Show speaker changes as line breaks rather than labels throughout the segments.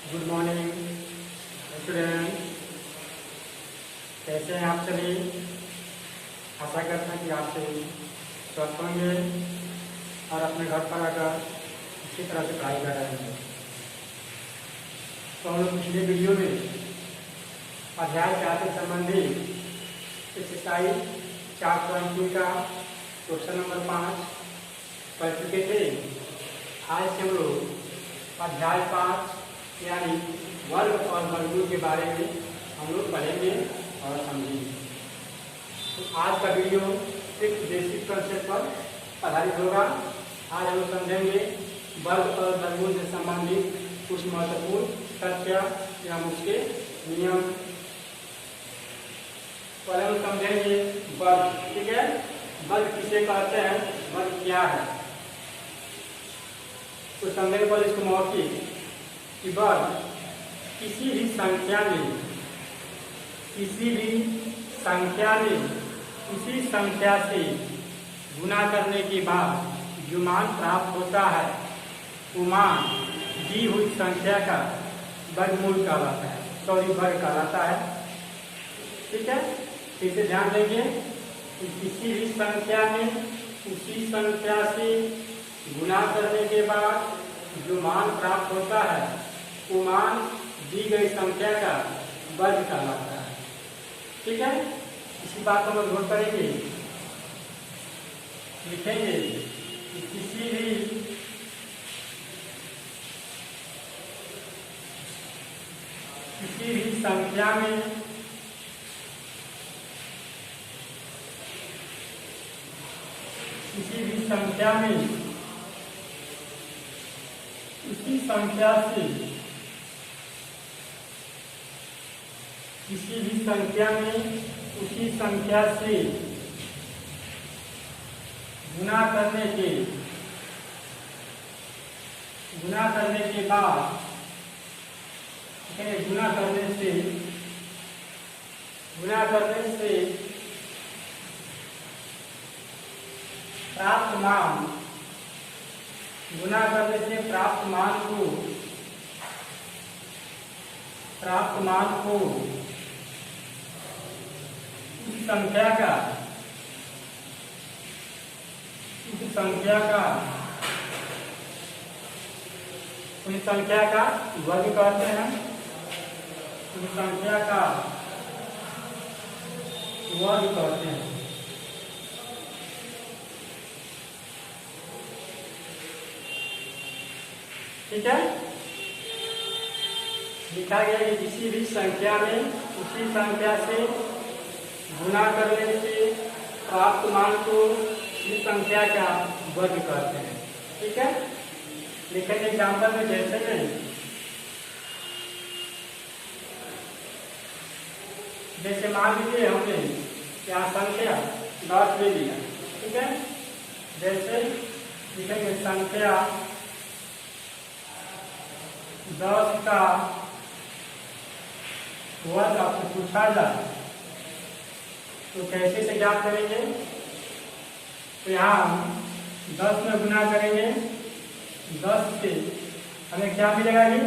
Good morning student. कैसे हैं आप सभी? आशा करते हैं कि आप सभी स्वस्थ होंगे और अपने घर पर आकर अच्छी तरह से पढ़ाई कर रहे हैं। तो हम लोग पिछले वीडियो में अध्याय 4 से संबंधित एक्सरसाइज 4.2 का क्वेश्चन नंबर 5 पढ़ चुके थे। आज से हम लोग अध्याय 5 यानी वर्ग और वर्गमूल के बारे में हम लोग पढ़ेंगे और समझेंगे। तो आज का वीडियो सिर्फ बेसिक कंसेप्ट पर आधारित होगा। आज हम लोग समझेंगे वर्ग और वर्गमूल से संबंधित कुछ महत्वपूर्ण तथ्य एवं उसके नियम। पहले हम समझेंगे वर्ग। ठीक है, वर्ग किसे कहते हैं, वर्ग क्या है, तो समझने के बाद इसको मौखिक कि वर्ग किसी भी संख्या में उसी संख्या से गुना करने के बाद जो मान प्राप्त होता है वो मान दी हुई संख्या का वर्गमूल कहलाता है, वर्ग कहलाता है। ठीक है, इसे ध्यान देंगे कि किसी भी संख्या में उसी संख्या से गुना करने के बाद जो मान प्राप्त होता है वो मान दी गई संख्या का वर्ग कहलाता है। ठीक है, इसी बात को हम नोट करेंगे, लिखेंगे कि किसी भी संख्या में उसी संख्या से किसी भी संख्या में उसी संख्या से गुना करने के बाद गुना करने से प्राप्त मान को उस संख्या का वर्ग कहते हैं। उस संख्या का वर्ग कहते हैं। ठीक है, लिखा गया कि किसी भी संख्या में उसी संख्या से गुना करने से प्राप्त मान को इस संख्या का वर्ग कहते हैं। ठीक है, लिखेंगे एग्जाम्पल में जैसे में जैसे मान लीजिए हमने यहाँ संख्या 10 ले लिया। ठीक है, जैसे लिखेंगे संख्या 10 का वर्ग आपको पूछा जाए तो कैसे से ज्ञात करेंगे, तो यहाँ 10 में गुना करेंगे, 10 से हमें क्या मिलेगा, ये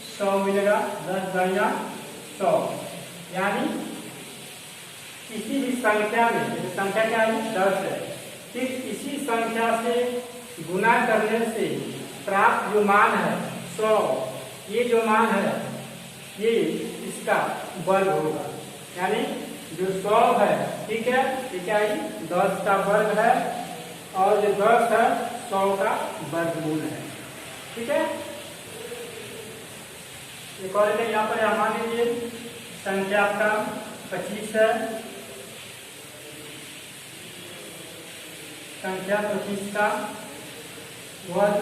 100 मिलेगा। 10 गुणा 100 यानी किसी भी संख्या में, संख्या क्या है, 10 है, फिर इसी संख्या से गुना करने से प्राप्त जो मान है 100, ये जो मान है ये इसका वर्ग होगा। यानी जो 100 है, ठीक है, ये क्या है, 10 का वर्ग है और जो 10 है 100 का वर्गमूल है। ठीक है, एक और यहाँ पर मान लीजिए संख्या आपका 25 है। संख्या 25 का वर्ग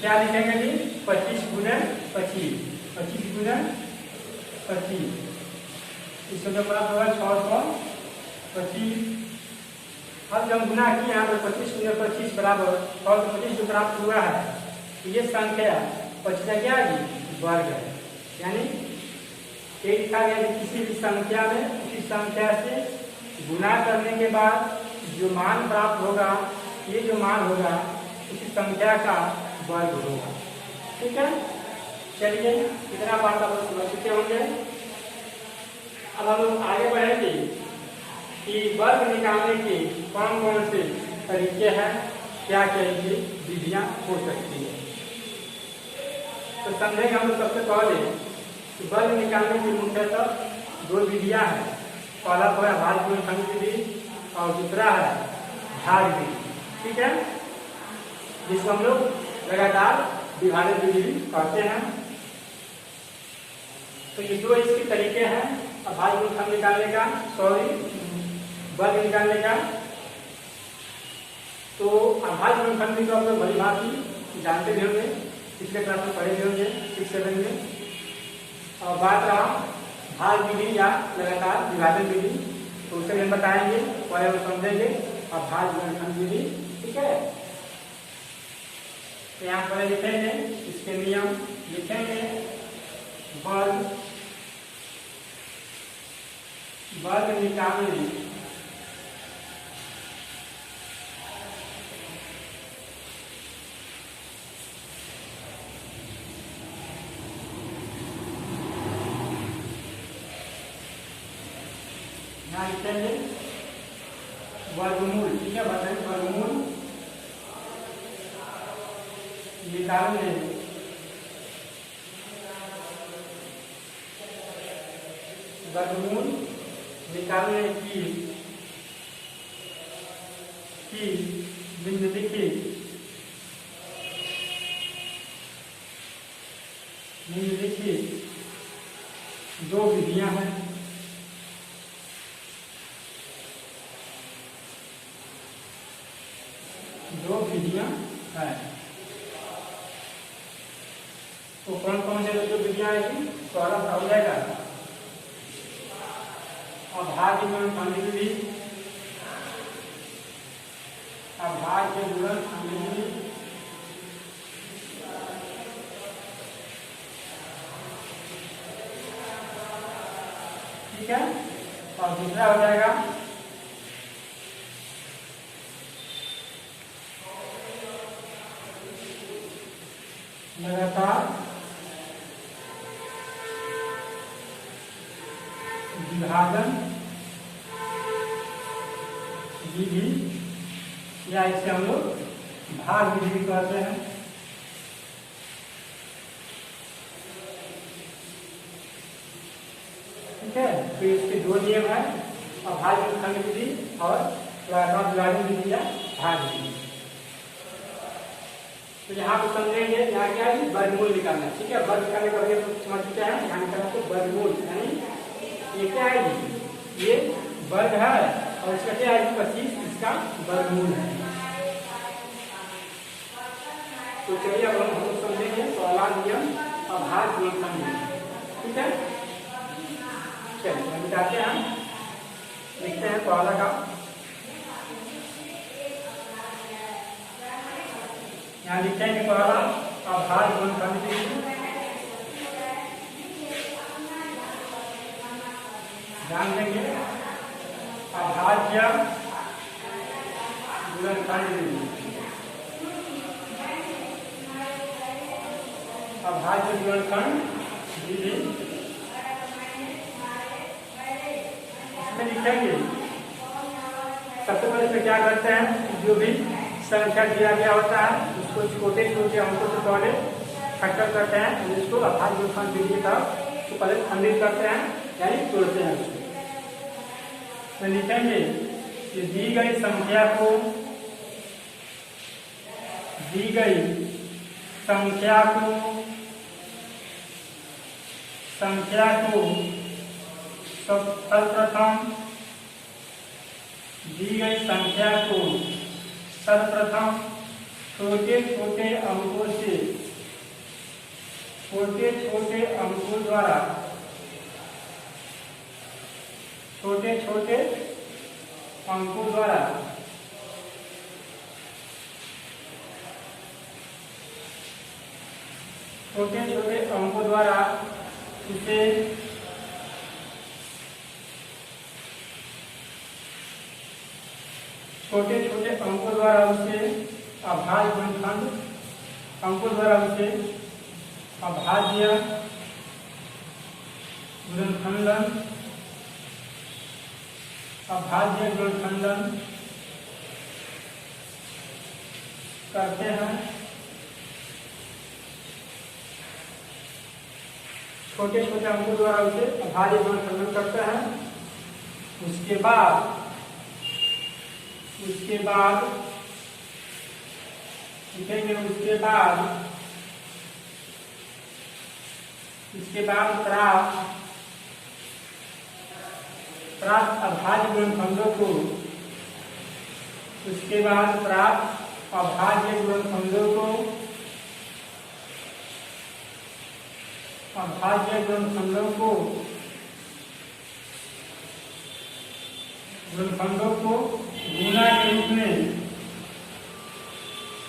क्या लिखेंगे जी, 25 गुणे 25, 25 गुणे 25, इसको जो प्राप्त होगा 625। अब जब गुना किया यहाँ पर 25 गुणे 25 बराबर 625 जो प्राप्त हुआ है, ये संख्या 25 का क्या है, वर्ग है। यानी एक लिखा गया कि किसी भी संख्या में उसी संख्या से गुना करने के बाद जो मान प्राप्त होगा, ये जो मान होगा उसी संख्या का वर्ग होगा। ठीक है, चलिए इतना बात आप लोग समझ चुके होंगे। अब हम लोग आगे बढ़ेंगे कि वर्ग निकालने के कौन कौन से तरीके हैं, क्या क्या इनकी विधियां हो सकती है। तो समझेंगे हम लोग सबसे पहले कि वर्ग निकालने की मुख्यतः दो विधियां हैं। पहला तो है भाज्य गुणनखंड विधि और दूसरा है भाग विधि, ठीक है, जिसको हम लोग लगातार विभाजन विधि कहते हैं। तो ये दो इसके तरीके हैं अभाज्य गुणनखंड निकालने का, वर्ग निकालने का। तो अभाज्य गुणनखंड भी तो आप लोग भली भांति जानते भी होंगे, पिछले क्लास में पढ़े भी होंगे 6-7 में। और बात रहा भाग विधि या लगातार विभाजन विधि, तो उसे हम बताएंगे और हम समझेंगे अभाज्य गुणनखंड विधि, ठीक है। तो यहाँ पर लिखेंगे इसके नियम, लिखेंगे वर्ग निकालने यहाँ लिखेंगे वर्गमूल, ठीक है, बताएंगे वर्गमूल निकालने की निम्नलिखित दो विधियां हैं। तो कौन कौन से जो विधियां आएगी तो अलग हो जाएगा। अभाज्य गुणनखंड विधि, अभाज्य गुणनखंड विधि, ठीक है, और दूसरा हो जाएगा लगातार विभाजन विधि, या इसे हम लोग भाग विधि कहते हैं। ठीक है, तो इसके दो नियम है, अभाज्य गुणनखंड विधि और लगातार विभाजन विधि या भाग विधि। तो यहाँ पे समझेंगे, यहाँ क्या है वर्गमूल निकालना, ठीक है। वर्ग निकालने का समझ चुके हैं, यहाँ निकालना तो वर्गमूल, यानी ये क्या है, ये वर्ग है और इसका क्या है 25, इसका वर्गमूल है। तो चलिए अब हम समझेंगे पहला नियम अभाज्य गुणनखंड विधि, ठीक है। चलिए हम बताते हैं, लिखते हैं पहला का, यहाँ लिखेंगे पहला अभाज्य गुणनखंड विधि। ध्यान देंगे अभाज्य गुणनखंड विधि, अभाज्य गुणनखंड विधि। इसमें लिखेंगे सबसे पहले इसमें क्या करते हैं, जो भी संख्या दिया गया होता है उसको छोटे छोटे अंकों से पहले खट्टा करते हैं, इसको अभाज्य गुणनखंड विधि का तो पहले खंडित करते हैं, यानी तोड़ते हैं उसको। तो लिखेंगे कि दी गई संख्या को सर्वप्रथम छोटे छोटे अंकों द्वारा इसे अभाज्य अभाज्य गुणनखंडन करते हैं। छोटे छोटे अंकों द्वारा उसे अभाज्य गुणनखंडन करते हैं। उसके बाद लिखेंगे उसके बाद प्राप्त अभाज्य गुणनखंडों को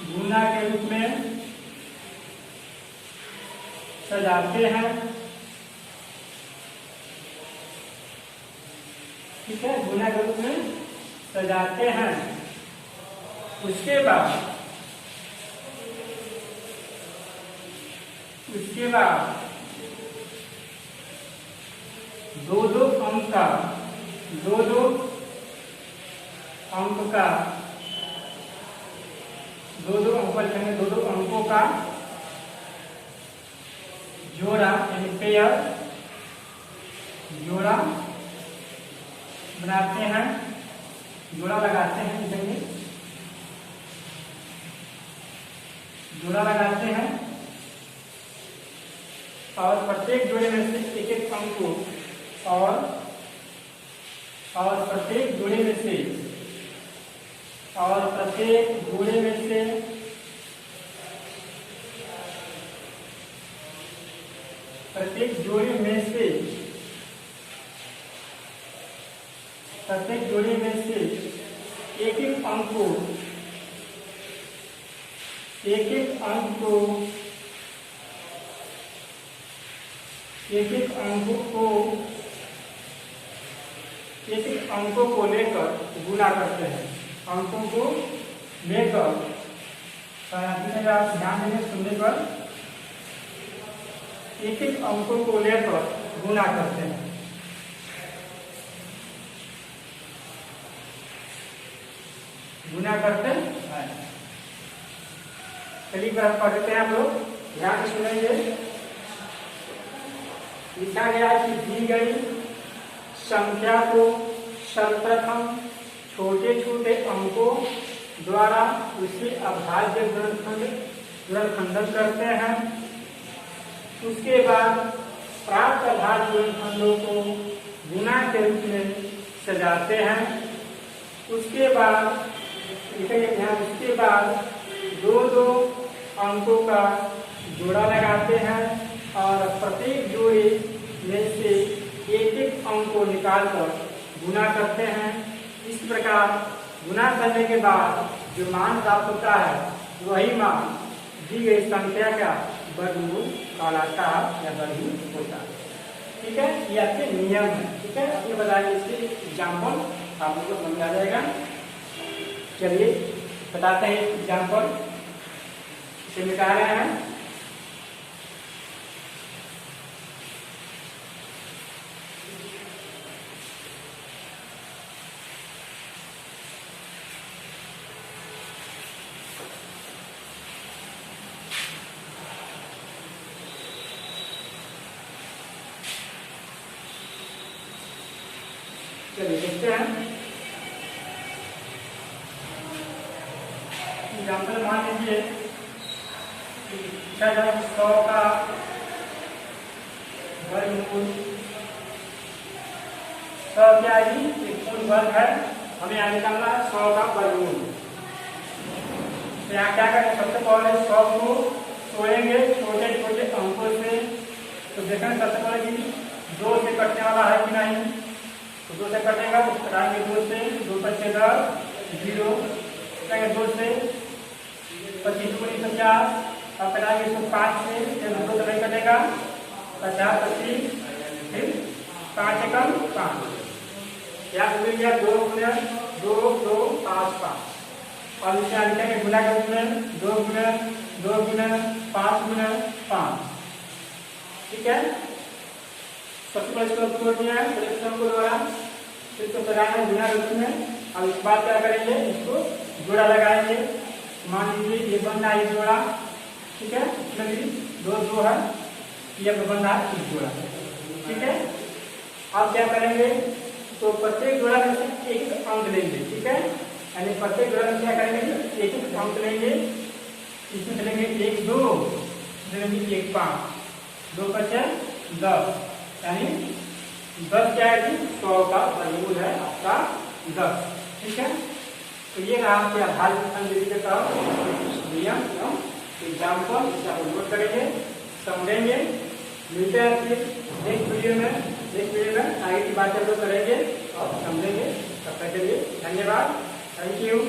गुना के रूप में सजाते हैं। ठीक है, गुना के रूप में सजाते हैं। उसके बाद दो अंक अंकों का जोड़ा यानी पेयर जोड़ा बनाते हैं, जोड़ा लगाते हैं। और प्रत्येक जोड़े में से एक अंक को और प्रत्येक जोड़े में से एक अंकों को लेकर गुणा करते हैं। अंकों को लेकर आप ध्यान देंगे सुनने पर, एक अंकों को लेकर गुणा करते हैं। चलिए पढ़ लेते हैं आप लोग, ध्यान से सुनेंगे। लिखा गया कि दी गई संख्या को सर्वप्रथम छोटे छोटे अंकों द्वारा उसे अभाज्य गुणनखंडन करते हैं। उसके बाद प्राप्त अभाज्य गुणनखंडों को गुना के रूप में सजाते हैं। उसके बाद दो अंकों का जोड़ा लगाते हैं और प्रत्येक जोड़े में से एक अंक को निकालकर गुना करते हैं। इस प्रकार गुना करने के बाद जो मान प्राप्त होता है वही मान दी गई संख्या का वर्गमूल कहलाता है या वर्गमूल होता है। ठीक है, ये आपके नियम है। ठीक है, आपने बताया इसके एग्जाम्पल आप लोग को समझ आ जाएगा। चलिए बताते हैं एग्जाम्पल, इसे मिटा रहे हैं। चलिए देखते हैं एग्जाम्पल। मान लीजिए 100 का वर्गमूल 100 क्या है जी, एक पूर्ण वर्ग है, हमें यहाँ निकालना है 100 का वर्गमूल। तो यहाँ क्या करें, सबसे पहले 100 को तोड़ेंगे छोटे छोटे अंकों से। तो देखें सबसे पहले कि 2 से कटने वाला है कि नहीं, तो 2 से कटेगा तो कटाएंगे 2 से, 2 × 10 0, 2 से 25 × 50, अब कटाएंगे 5 से, 2 से नहीं कटेगा 50 25, फिर 5 × 5, याद मिल गया 2 × 2 2 5 5। और इसे लिखेंगे गुना के रूप में 2 × 2 × 5 × 5, ठीक है। सबसे पहले इसको तोड़ दिया है सिलेक्शन को द्वारा, फिर इसको लगाना है बिना रूप में। अब इस बात क्या करेंगे, इसको जोड़ा लगाएंगे। मान लीजिए ये बन रहा है जोड़ा, ठीक है, इसमें भी दो है, ये बन रहा है इस जोड़ा, ठीक है। अब क्या करेंगे, तो प्रत्येक जोड़ा में से एक अंक लेंगे, ठीक है, यानी प्रत्येक जोड़ा में क्या करेंगे, एक एक अंक लेंगे। इसमें चलेंगे 1 2, चलेंगे 1 5, 2 5 10, यानी 10 क्या है कि 100 का वर्गमूल है आपका 10, ठीक है। तो ये रहा आपके आधारित अंग्रेजी के तहत नियम एवं एग्जाम्पल, इसे आप नोट करेंगे, समझेंगे। मिलते हैं फिर नेक्स्ट वीडियो में आगे की बातें लोग करेंगे और समझेंगे। तब तक के लिए धन्यवाद, थैंक यू।